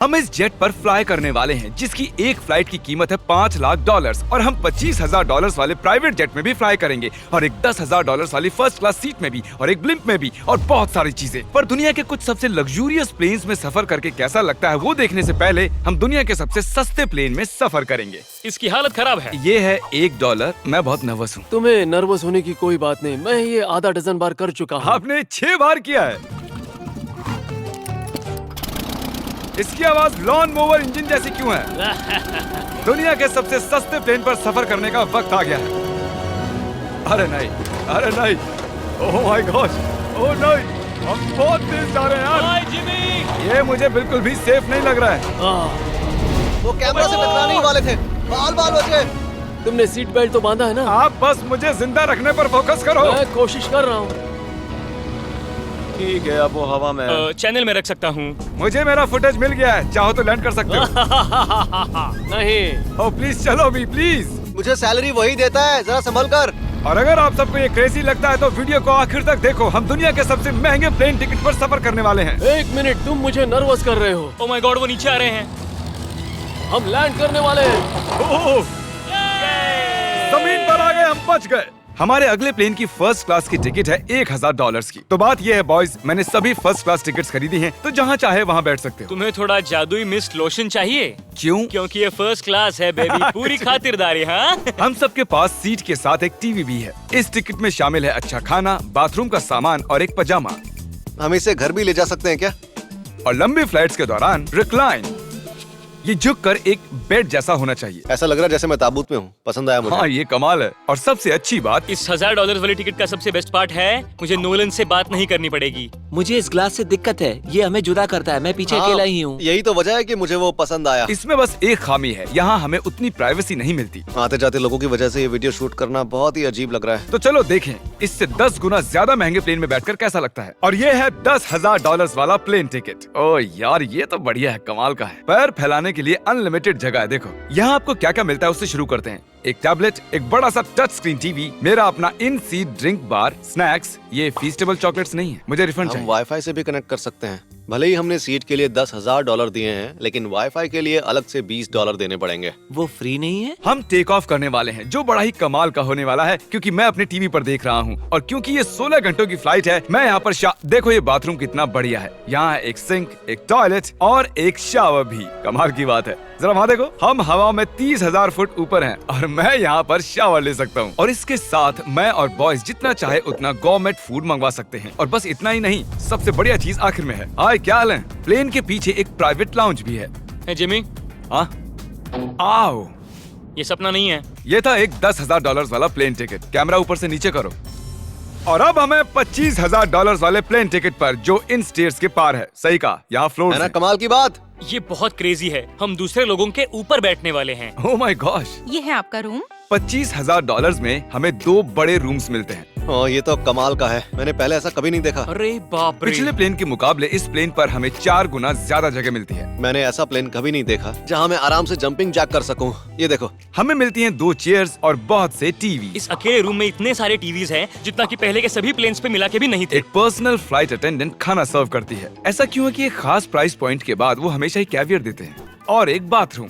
हम इस जेट पर फ्लाई करने वाले हैं जिसकी एक फ्लाइट की कीमत है $5 लाख और हम $25,000 वाले प्राइवेट जेट में भी फ्लाई करेंगे और एक $10,000 वाली फर्स्ट क्लास सीट में भी और एक ब्लिम्प में भी और बहुत सारी चीजें। पर दुनिया के कुछ सबसे लग्जूरियस प्लेन्स में सफर करके कैसा लगता है वो देखने से पहले हम दुनिया के सबसे सस्ते प्लेन में सफर करेंगे। इसकी हालत खराब है। ये है $1। मैं बहुत नर्वस हूँ। तुम्हें नर्वस होने की कोई बात नहीं, मैं ये आधा डजन बार कर चुका हूँ। आपने 6 बार किया है। इसकी आवाज लॉन मोवर इंजन जैसी क्यों है? दुनिया के सबसे सस्ते प्लेन पर सफर करने का वक्त आ गया है। अरे नहीं, अरे नहीं, ओह माय गॉड, ओह नहीं, हम बहुत तेज जा रहे हैं यार। हाय जिमी, ये मुझे बिल्कुल भी सेफ नहीं लग रहा है। वो कैमरा से टकराने ही वाले थे। बाल बाल बचे। तुमने सीट बेल्ट तो बांधा है ना? आप बस मुझे जिंदा रखने पर फोकस करो। मैं कोशिश कर रहा हूँ। ठीक है, अब वो हवा में चैनल में रख सकता हूँ। मुझे मेरा फुटेज मिल गया है, चाहो तो लैंड कर सकते हो। नहीं, ओह प्लीज चलो भी प्लीज। मुझे सैलरी वही देता है, जरा संभल कर। और अगर आप सबको ये क्रेजी लगता है तो वीडियो को आखिर तक देखो। हम दुनिया के सबसे महंगे प्लेन टिकट पर सफर करने वाले हैं। 1 मिनट, तुम मुझे नर्वस कर रहे हो। ओह माय गॉड, वो नीचे आ रहे हैं। हम लैंड करने वाले हैं। ओह, जमीन पर आ गए, हम बच गए। हमारे अगले प्लेन की फर्स्ट क्लास की टिकट है $1,000 की। तो बात ये है बॉयज, मैंने सभी फर्स्ट क्लास टिकट्स खरीदी हैं, तो जहाँ चाहे वहाँ बैठ सकते हो। तुम्हें थोड़ा जादुई मिस्ट लोशन चाहिए? क्यों? क्योंकि ये फर्स्ट क्लास है बेबी, पूरी खातिरदारी। हाँ, हम सबके पास सीट के साथ एक टीवी भी है। इस टिकट में शामिल है अच्छा खाना, बाथरूम का सामान और एक पजामा। हम इसे घर भी ले जा सकते हैं क्या? और लंबी फ्लाइट्स के दौरान रिक्लाइन, ये झुककर एक बेड जैसा होना चाहिए। ऐसा लग रहा है जैसे मैं ताबूत में हूँ। पसंद आया मुझे। हाँ, ये कमाल है। और सबसे अच्छी बात, इस $1,000 वाली टिकट का सबसे बेस्ट पार्ट है मुझे नोलन से बात नहीं करनी पड़ेगी। मुझे इस ग्लास से दिक्कत है, ये हमें जुदा करता है। मैं पीछे हाँ, अकेला ही हूँ। यही तो वजह है कि मुझे वो पसंद आया। इसमें बस एक खामी है, यहाँ हमें उतनी प्राइवेसी नहीं मिलती। आते जाते लोगों की वजह से ये वीडियो शूट करना बहुत ही अजीब लग रहा है। तो चलो देखें इससे 10 गुना ज्यादा महंगे प्लेन में बैठकर कैसा लगता है। और ये है $10,000 वाला प्लेन टिकट। ओ यार, ये तो बढ़िया है, कमाल का है। पैर फैलाने के लिए अनलिमिटेड जगह है। देखो यहाँ आपको क्या क्या मिलता है, उससे शुरू करते हैं। एक टैबलेट, एक बड़ा सा टच स्क्रीन टीवी, मेरा अपना इन सीट ड्रिंक बार, स्नैक्स। ये फीस्टेबल चॉकलेट्स नहीं है, मुझे रिफंड हम चाहिए। वाईफाई से भी कनेक्ट कर सकते हैं। भले ही हमने सीट के लिए $10,000 दिए हैं, लेकिन वाईफाई के लिए अलग से $20 देने पड़ेंगे। वो फ्री नहीं है? हम टेक ऑफ करने वाले हैं, जो बड़ा ही कमाल का होने वाला है क्योंकि मैं अपने टीवी पर देख रहा हूँ। और क्योंकि ये 16 घंटों की फ्लाइट है, मैं यहाँ पर देखो ये बाथरूम कितना बढ़िया है। यहाँ एक सिंक, एक टॉयलेट और एक शावर भी। कमाल की बात है, जरा वहाँ देखो, हम हवा में 30,000 फुट ऊपर हैं और मैं यहाँ पर शावर ले सकता हूँ। और इसके साथ मैं और बॉयज जितना चाहे उतना गवर्नमेंट फूड मंगवा सकते हैं। और बस इतना ही नहीं, सबसे बढ़िया चीज आखिर में है। हाय, क्या हाल है? प्लेन के पीछे एक प्राइवेट लाउंज भी है। है जिमी, हाँ, आओ। ये सपना नहीं है। ये था एक $10,000 वाला प्लेन टिकट। कैमरा ऊपर से नीचे करो। और अब हमें $25,000 वाले प्लेन टिकट पर, जो इन स्टेयर्स के पार है। सही कहा, यहाँ फ्लोर है ना कमाल की बात? ये बहुत क्रेजी है, हम दूसरे लोगों के ऊपर बैठने वाले हैं। Oh my gosh. ये है आपका रूम। $25,000 में हमें 2 बड़े रूम्स मिलते हैं। ये तो कमाल का है, मैंने पहले ऐसा कभी नहीं देखा। अरे बाप रे, पिछले प्लेन के मुकाबले इस प्लेन पर हमें 4 गुना ज्यादा जगह मिलती है। मैंने ऐसा प्लेन कभी नहीं देखा जहाँ मैं आराम से जंपिंग जैक कर सकूं। ये देखो, हमें मिलती हैं 2 चेयर्स और बहुत से टीवी। इस अकेले रूम में इतने सारे टीवीज हैं जितना कि पहले के सभी प्लेन्स पे मिला के भी नहीं थे। एक पर्सनल फ्लाइट अटेंडेंट खाना सर्व करती है। ऐसा क्यों है कि एक खास प्राइस पॉइंट के बाद वो हमेशा ही कैवियर देते हैं। और एक बाथरूम।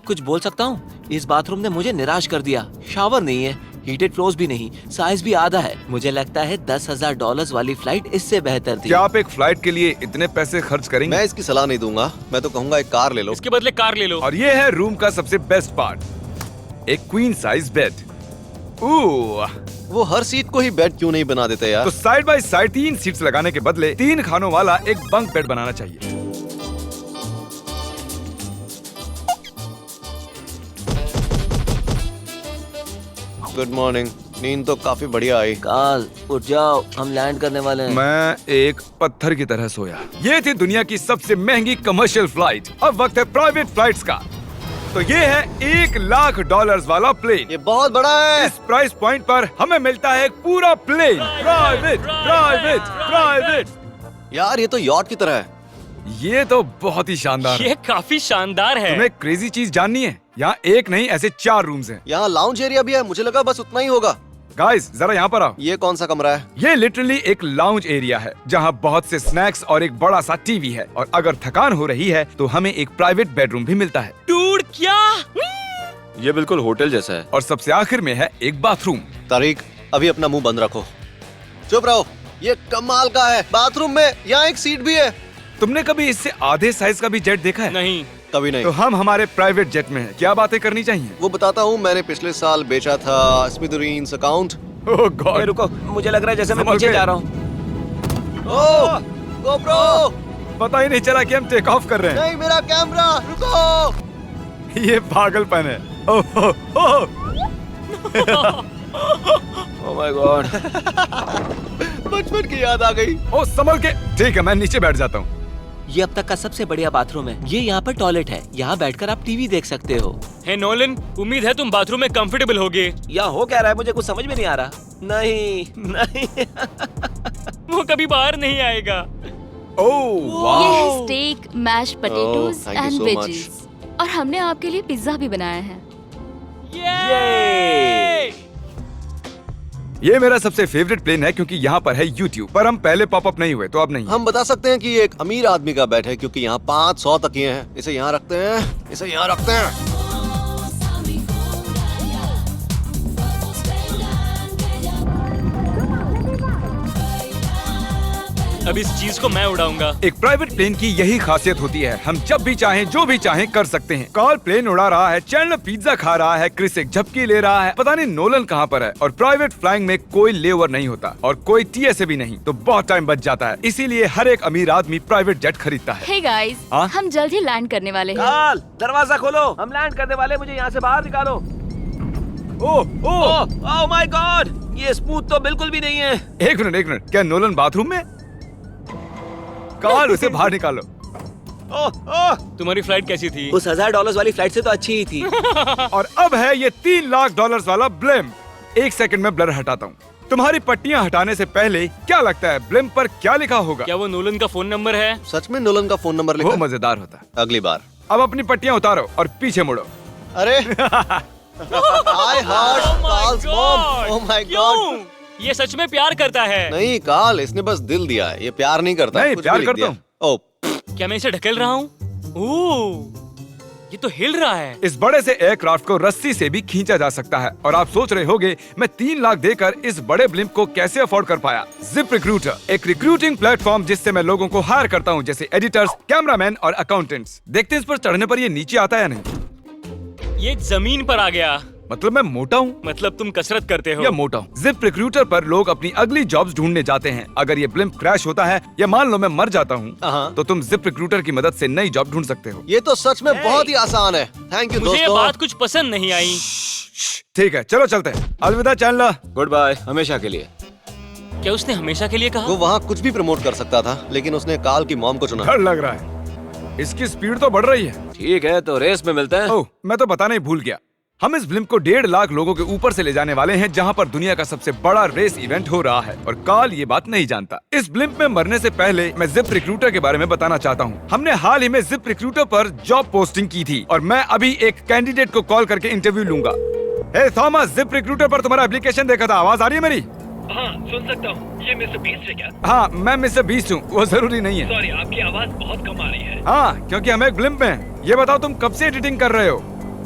कुछ बोल सकता हूँ? इस बाथरूम ने मुझे निराश कर दिया। शावर नहीं है, हीटेड फ्लोर्स भी नहीं, साइज भी आधा है। मुझे लगता है $10,000 वाली फ्लाइट इससे बेहतर थी। क्या आप एक फ्लाइट के लिए इतने पैसे खर्च करेंगे? मैं इसकी सलाह नहीं दूंगा। मैं तो कहूँगा एक कार ले लो। इसके बदले कार ले लो। और ये है रूम का सबसे बेस्ट पार्ट, एक क्वीन साइज बेड। वो हर सीट को ही बेड क्यों नहीं बना देते यार? तो साइड बाय साइड 3 सीट्स लगाने के बदले 3 खानों वाला एक बंक बेड बनाना चाहिए। Good morning. नींद तो काफी बढ़िया आई। काल, उठ जाओ, हम लैंड करने वाले हैं। मैं एक पत्थर की तरह सोया। ये थी दुनिया की सबसे महंगी कमर्शियल फ्लाइट। अब वक्त है प्राइवेट फ्लाइट्स का। तो ये है $1 लाख वाला प्लेन। ये बहुत बड़ा है। इस प्राइस पॉइंट पर हमें मिलता है एक पूरा प्लेन। Private, private, private. यार ये तो यॉट की तरह है। ये तो बहुत ही शानदार है। ये काफी शानदार है। तुम्हें क्रेजी चीज जाननी है? यहाँ एक नहीं, ऐसे 4 रूम्स हैं। यहाँ लाउंज एरिया भी है, मुझे लगा बस उतना ही होगा। गाइस जरा यहाँ पर आओ। ये कौन सा कमरा है? ये लिटरली एक लाउंज एरिया है जहाँ बहुत से स्नैक्स और एक बड़ा सा टीवी है, और अगर थकान हो रही है तो हमें एक प्राइवेट बेडरूम भी मिलता है। डूड क्या? ये बिल्कुल होटल जैसा है। और सबसे आखिर में है एक बाथरूम। तारिक, अभी अपना मुंह बंद रखो। चुप रहो। ये कमाल का है। बाथरूम में यहाँ एक सीट भी है। तुमने कभी इससे आधे साइज का भी जेट देखा है? नहीं। कभी नहीं। तो हम हमारे प्राइवेट जेट में हैं। क्या बातें करनी चाहिए? वो बताता हूँ, मैंने पिछले साल बेचा था स्मिथुरीन्स अकाउंट। ओह गॉड। रुको, मुझे लग रहा है जैसे मैं संभल पीछे के। जा रहा हूँ। ओह गोप्रो, पता ही नहीं चला कि हम टेक ऑफ कर रहे हैं। नहीं मेरा कैमरा, रुको। ये पागलपन है। ओह ओह ओह माय गॉड। बचपन की याद आ गई। ओह संभल के। ठीक है, मैं नीचे बैठ जाता हूँ। ये अब तक का सबसे बढ़िया बाथरूम है। ये यहाँ पर टॉयलेट है। यहाँ बैठकर आप टीवी देख सकते हो। हे नोलन, उम्मीद है तुम बाथरूम में कंफर्टेबल होगे। यहाँ हो क्या रहा है मुझे कुछ समझ में नहीं आ रहा। नहीं नहीं। वो कभी बाहर नहीं आएगा। ओह ये वाह। है steak, mash potatoes thank you and so veggies, और हमने आपके लिए पिज्जा भी बनाया है। ये ये मेरा सबसे फेवरेट प्लेन है क्योंकि यहाँ पर है YouTube, पर हम पहले पॉपअप नहीं हुए तो अब नहीं। हम बता सकते हैं कि ये एक अमीर आदमी का बेड है क्योंकि यहाँ 500 तकिए हैं। इसे यहाँ रखते हैं, इसे यहाँ रखते हैं। अब इस चीज को मैं उड़ाऊंगा। एक प्राइवेट प्लेन की यही खासियत होती है, हम जब भी चाहें जो भी चाहें कर सकते हैं। कार्ल प्लेन उड़ा रहा है, चैंडलर पिज्जा खा रहा है, क्रिस एक झपकी ले रहा है, पता नहीं नोलन कहाँ पर है। और प्राइवेट फ्लाइंग में कोई लेवर नहीं होता और कोई TSA भी नहीं, तो बहुत टाइम बच जाता है। इसीलिए हर एक अमीर आदमी प्राइवेट जेट खरीदता है। हे गाइस, हाँ? हम जल्द ही लैंड करने वाले हैं। काल, दरवाजा खोलो, हम लैंड करने वाले। मुझे यहाँ से बाहर निकालो। ओह ओह ओह माय गॉड, ये स्मूथ तो बिल्कुल भी नहीं है। एक मिनट, क्या नोलन बाथरूम में? कार्ल उसे बाहर निकालो। ओह ओह, तुम्हारी फ्लाइट कैसी थी? उस $1000 वाली फ्लाइट से तो अच्छी ही थी। और अब है ये $3 लाख वाला ब्लिम्प। एक सेकंड में ब्लर हटाता हूँ। तुम्हारी पट्टियाँ हटाने से पहले क्या लगता है ब्लिम्प पर क्या लिखा होगा? क्या वो नोलन का फोन नंबर है? सच में नोलन का फोन नंबर वो लिखा है? मजेदार होता। अगली बार। अब अपनी पट्टियाँ उतारो और पीछे मुड़ो। अरे I heard Carl's mom. Oh my God. क्यों? ये सच में प्यार करता है। नहीं कार्ल, इसने बस दिल दिया है। ये प्यार नहीं करता। नहीं, कुछ प्यार भी लिख करता दिया। ओह, क्या मैं इसे ढकेल रहा हूँ? ओह, ये तो हिल रहा है। इस बड़े से एयरक्राफ्ट को रस्सी से भी खींचा जा सकता है। और आप सोच रहे होंगे मैं 3 लाख देकर इस बड़े ब्लिम्प को कैसे अफोर्ड कर पाया। जिप रिक्रूटर, एक रिक्रूटिंग प्लेटफॉर्म जिससे मैं लोगों को हायर करता हूँ, जैसे एडिटर्स, कैमरामैन और अकाउंटेंट्स। देखते हैं इस पर चढ़ने पर ये नीचे आता है या नहीं। ये जमीन पर आ गया। मतलब मैं मोटा हूँ मतलब तुम कसरत करते हो। या मोटा हूँ। जिप रिक्रूटर पर लोग अपनी अगली जॉब्स ढूंढने जाते हैं। अगर ये ब्लिम्प क्रैश होता है या मान लो मैं मर जाता हूँ, हाँ। तो तुम जिप रिक्रूटर की मदद से नई जॉब ढूंढ सकते हो। ये तो सच में बहुत ही आसान है। थैंक यू मुझे ये दोस्तों। बात कुछ पसंद नहीं आई। ठीक है, चलो चलते हैं। अलविदा चैंडलर। गुड बाय, हमेशा के लिए। क्या उसने हमेशा के लिए कहा? वो वहाँ कुछ भी प्रमोट कर सकता था, लेकिन उसने कार्ल की मॉम को चुना। डर लग रहा है। इसकी स्पीड तो बढ़ रही है। ठीक है, तो रेस में मिलते हैं। ओह, मैं तो बताना ही भूल गया। हम इस ब्लिम्प को 1.5 लाख लोगों के ऊपर से ले जाने वाले हैं, जहां पर दुनिया का सबसे बड़ा रेस इवेंट हो रहा है। और कार्ल ये बात नहीं जानता। इस ब्लिम्प में मरने से पहले मैं जिप रिक्रूटर के बारे में बताना चाहता हूँ। हमने हाल ही में जिप रिक्रूटर पर जॉब पोस्टिंग की थी और मैं अभी एक कैंडिडेट को कॉल करके इंटरव्यू लूंगा। हे थॉमस, जिप रिक्रूटर पर तुम्हारा एप्लीकेशन देखा था। आवाज आ रही है मेरी? हाँ, सुन सकता हूँ। ये मिस्टर बीस्ट है क्या? हाँ, मैं मिस्टर बीस्ट हूँ। वो जरूरी नहीं है। सॉरी, आपकी आवाज बहुत कम आ रही है। हाँ, क्योंकि हम एक ब्लिम्प में हैं। ये बताओ तुम कब से एडिटिंग कर रहे हो?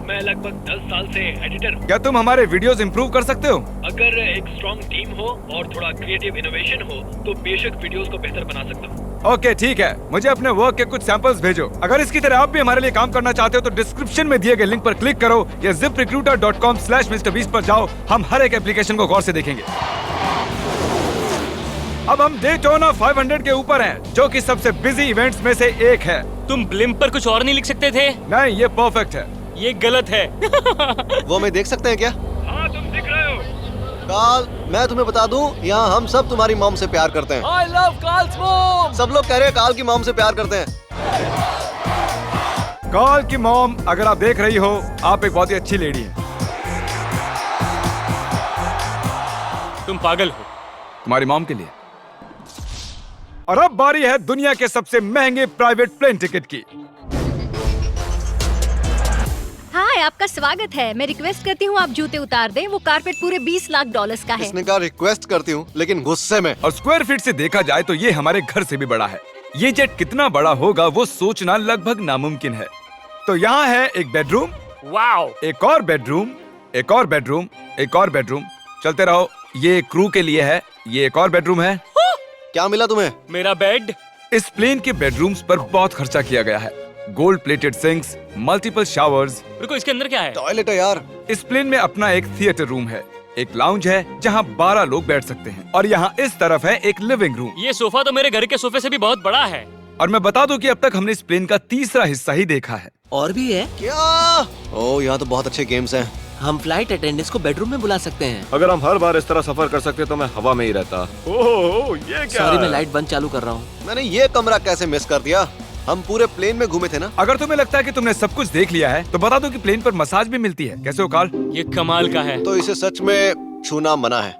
मैं लगभग 10 साल से एडिटर हूँ। क्या तुम हमारे वीडियोस इंप्रूव कर सकते हो? अगर एक स्ट्रॉन्ग टीम हो और थोड़ा क्रिएटिव इनोवेशन हो तो बेशक वीडियोस को बेहतर बना सकता हूँ। ओके, ठीक है। मुझे अपने वर्क के कुछ सैंपल्स भेजो। अगर इसकी तरह आप भी हमारे लिए काम करना चाहते हो तो डिस्क्रिप्शन में दिए गए लिंक पर क्लिक करो या ziprecruiter.com/MrBeast पर जाओ। हम हर एक एप्लीकेशन को गौर से देखेंगे। अब हम डेटोना 500 के ऊपर हैं, जो कि सबसे बिजी इवेंट्स में से एक है। तुम ब्लिम्प पर कुछ और नहीं लिख सकते थे? नहीं, ये परफेक्ट है। ये गलत है। वो हमें देख सकते हैं क्या? हाँ, तुम दिख रहे हो। कार्ल, मैं तुम्हें बता दूं, यहाँ हम सब तुम्हारी मॉम से प्यार करते हैं। I love Carl's mom. सब लोग कह रहे हैं कार्ल की मॉम से प्यार करते हैं। कार्ल की मॉम, अगर आप देख रही हो, आप एक बहुत ही अच्छी लेडी हैं। तुम पागल हो। तुम्हारी मॉम के लिए। और अब बारी है दुनिया के सबसे महंगे प्राइवेट प्लेन टिकट की। हाय, आपका स्वागत है। मैं रिक्वेस्ट करती हूँ आप जूते उतार दें। वो कारपेट पूरे 20 लाख डॉलर्स का है। इसने कहा रिक्वेस्ट करती हूँ, लेकिन गुस्से में। और स्क्वायर फीट से देखा जाए तो ये हमारे घर से भी बड़ा है। ये जेट कितना बड़ा होगा वो सोचना लगभग नामुमकिन है। तो यहाँ है एक बेडरूम, वाओ, एक और बेडरूम, एक और बेडरूम, एक और बेडरूम। चलते रहो। ये क्रू के लिए है। ये एक और बेडरूम है। क्या मिला तुम्हें? मेरा बेड। इस प्लेन के बेडरूम्स पर बहुत खर्चा किया गया है। Gold plated sinks, multiple showers. रुको, इसके अंदर क्या है? टॉयलेट है यार। इस प्लेन में अपना एक थिएटर रूम है, एक लाउंज है जहाँ 12 लोग बैठ सकते हैं, और यहाँ इस तरफ है एक लिविंग रूम। ये सोफा तो मेरे घर के सोफे से भी बहुत बड़ा है। और मैं बता दूं कि अब तक हमने इस प्लेन का तीसरा हिस्सा ही देखा है। और भी है। क्या? ओह, यहाँ तो बहुत अच्छे गेम्स हैं। हम फ्लाइट अटेंडेंट्स को बेडरूम में बुला सकते हैं। अगर हम हर बार इस तरह सफर कर सकते तो मैं हवा में ही रहता। ओह, ये क्या? सॉरी, मैं लाइट बंद चालू कर रहा हूँ। मैंने ये कमरा कैसे मिस कर दिया? हम पूरे प्लेन में घूमे थे ना। अगर तुम्हें लगता है कि तुमने सब कुछ देख लिया है तो बता दो कि प्लेन पर मसाज भी मिलती है। कैसे हो कार्ल? ये कमाल का है। तो इसे सच में छूना मना है।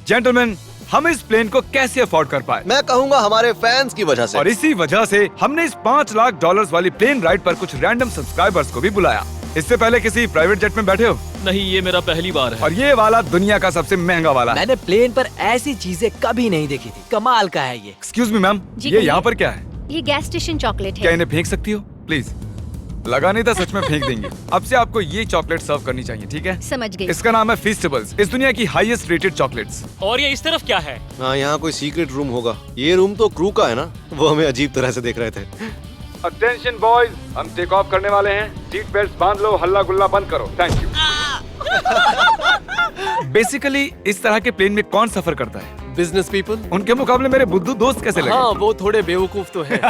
जेंटलमैन, हम इस प्लेन को कैसे अफोर्ड कर पाए? मैं कहूँगा हमारे फैंस की वजह से। और इसी वजह से हमने इस 5 लाख डॉलर्स वाली प्लेन राइड पर कुछ रैंडम सब्सक्राइबर्स को भी बुलाया। इससे पहले किसी प्राइवेट जेट में बैठे हो? नहीं, ये मेरा पहली बार है। और ये वाला दुनिया का सबसे महंगा वाला है। मैंने प्लेन पर ऐसी चीजें कभी नहीं देखी थी। कमाल का है ये। एक्सक्यूज मी मैम, जी ये कहिए। यहाँ पर क्या है? ये गैस स्टेशन चॉकलेट क्या है। इन्हें फेंक सकती हो प्लीज? लगा नहीं था, सच में फेंक देंगे। अब से आपको ये चॉकलेट सर्व करनी चाहिए, ठीक है? समझ गई। इसका नाम है फीस्टेबल्स, इस दुनिया की हाईएस्ट रेटेड चॉकलेट्स। और ये इस तरफ क्या है? हाँ, यहाँ कोई सीक्रेट रूम होगा। ये रूम तो क्रू का है ना। वो हमें अजीब तरह से देख रहे थे। अटेंशन बॉयज, हम टेक ऑफ करने वाले हैं। सीट बेल्ट बांध लो, हल्ला गुल्ला बंद करो। Thank you. बेसिकली इस तरह के प्लेन में कौन सफर करता है? Business people. उनके मुकाबले मेरे बुद्धू दोस्त कैसे लगे? हाँ, वो थोड़े बेवकूफ तो है।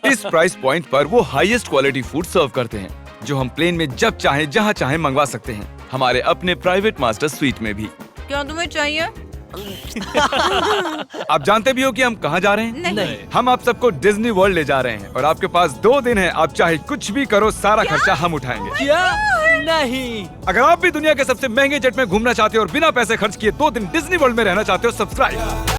इस प्राइस पॉइंट पर वो हाईएस्ट क्वालिटी फूड सर्व करते हैं, जो हम प्लेन में जब चाहे जहाँ चाहे मंगवा सकते हैं, हमारे अपने प्राइवेट मास्टर स्वीट में भी। क्या तुम्हें चाहिए? आप जानते भी हो कि हम कहाँ जा रहे हैं? नहीं। हम आप सबको डिज्नी वर्ल्ड ले जा रहे हैं, और आपके पास 2 दिन है। आप चाहे कुछ भी करो, सारा खर्चा हम उठाएंगे। क्या? नहीं। अगर आप भी दुनिया के सबसे महंगे जेट में घूमना चाहते हो और बिना पैसे खर्च किए 2 दिन डिज्नी वर्ल्ड में रहना चाहते हो, सब्सक्राइब